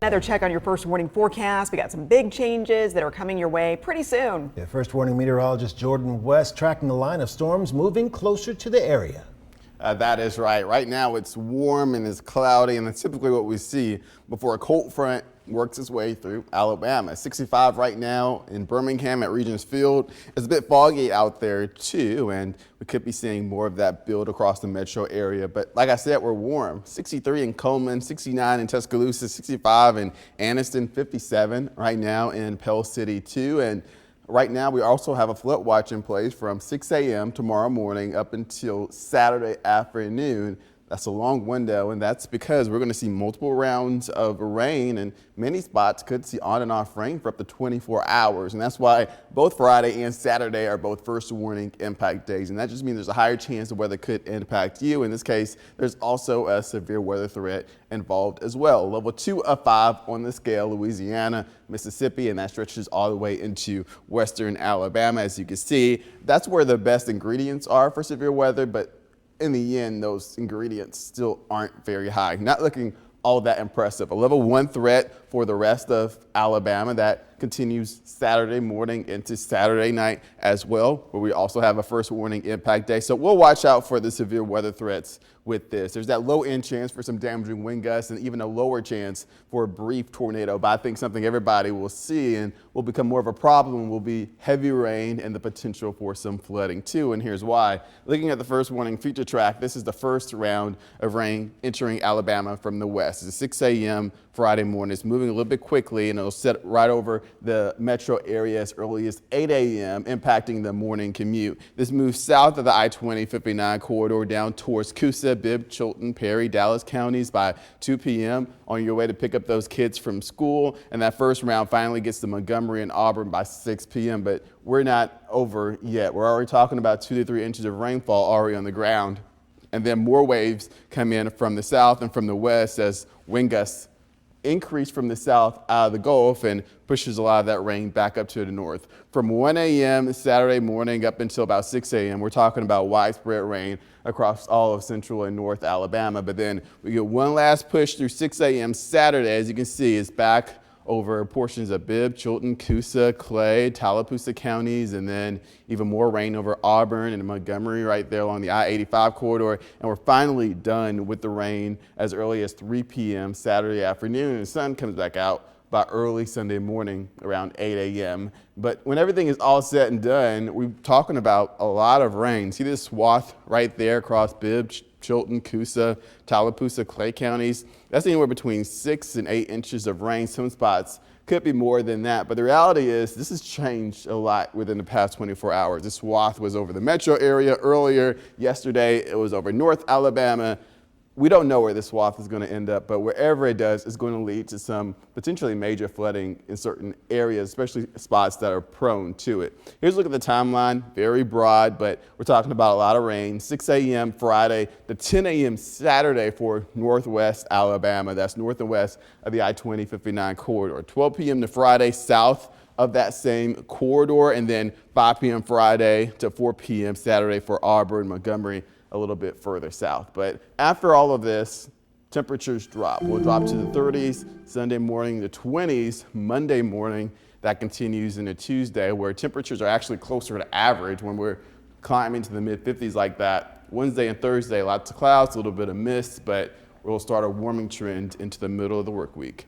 Another check on your first warning forecast. We got some big changes that are coming your way pretty soon. Yeah, first warning meteorologist Jordan West tracking the line of storms moving closer to the area. That is right. Right now it's warm and it's cloudy, and that's typically what we see before a cold front works its way through Alabama. 65 right now in Birmingham at Regents Field. It's a bit foggy out there too, and we could be seeing more of that build across the metro area. But like I said, we're warm. 63 in Coleman, 69 in Tuscaloosa, 65 in Anniston, 57 right now in Pell City too. And right now, we also have a flood watch in place from 6 a.m. tomorrow morning up until Saturday afternoon. That's a long window, and that's because we're going to see multiple rounds of rain, and many spots could see on and off rain for up to 24 hours. And that's why both Friday and Saturday are both first warning impact days. And that just means there's a higher chance the weather could impact you. In this case, there's also a severe weather threat involved as well. Level 2 of 5 on the scale, Louisiana, Mississippi, and that stretches all the way into western Alabama. As you can see, that's where the best ingredients are for severe weather, but in the end, those ingredients still aren't very high. Not looking all that impressive. A level 1 threat for the rest of Alabama that continues Saturday morning into Saturday night as well, where we also have a first warning impact day. So we'll watch out for the severe weather threats with this. There's that low end chance for some damaging wind gusts and even a lower chance for a brief tornado. But I think something everybody will see and will become more of a problem will be heavy rain and the potential for some flooding too. And here's why. Looking at the first warning feature track, this is the first round of rain entering Alabama from the west. It's 6 a.m. Friday morning. It's moving a little bit quickly, and it'll set right over the metro area as early as 8 a.m., impacting the morning commute. This moves south of the I-20-59 corridor down towards Coosa, Bibb, Chilton, Perry, Dallas counties by 2 p.m. on your way to pick up those kids from school. And that first round finally gets to Montgomery and Auburn by 6 p.m., but we're not over yet. We're already talking about 2 to 3 inches of rainfall already on the ground. And then more waves come in from the south and from the west as wind gusts increase from the south out of the Gulf and pushes a lot of that rain back up to the north. From 1 a.m. Saturday morning up until about 6 a.m., we're talking about widespread rain across all of central and north Alabama. But then we get one last push through 6 a.m. Saturday. As you can see, it's back over portions of Bibb, Chilton, Coosa, Clay, Tallapoosa counties, and then even more rain over Auburn and Montgomery right there along the I-85 corridor. And we're finally done with the rain as early as 3 p.m. Saturday afternoon, and the sun comes back out by early Sunday morning around 8 a.m. But when everything is all said and done, we're talking about a lot of rain. See this swath right there across Bibb, Chilton, Coosa, Tallapoosa, Clay counties. That's anywhere between 6 and 8 inches of rain. Some spots could be more than that. But the reality is this has changed a lot within the past 24 hours. This swath was over the metro area earlier. Yesterday, it was over North Alabama. We don't know where this swath is going to end up, but wherever it does, it's going to lead to some potentially major flooding in certain areas, especially spots that are prone to it. Here's a look at the timeline, very broad, but we're talking about a lot of rain. 6 a.m. Friday to 10 a.m. Saturday for northwest Alabama. That's north and west of the I-20-59 corridor. 12 p.m. to Friday south of that same corridor, and then 5 p.m. Friday to 4 p.m. Saturday for Auburn, Montgomery, a little bit further south. But after all of this, temperatures drop. We'll drop to the 30s Sunday morning, the 20s Monday morning. That continues into Tuesday, where temperatures are actually closer to average when we're climbing to the mid-50s like that. Wednesday and Thursday, lots of clouds, a little bit of mist, but we'll start a warming trend into the middle of the work week.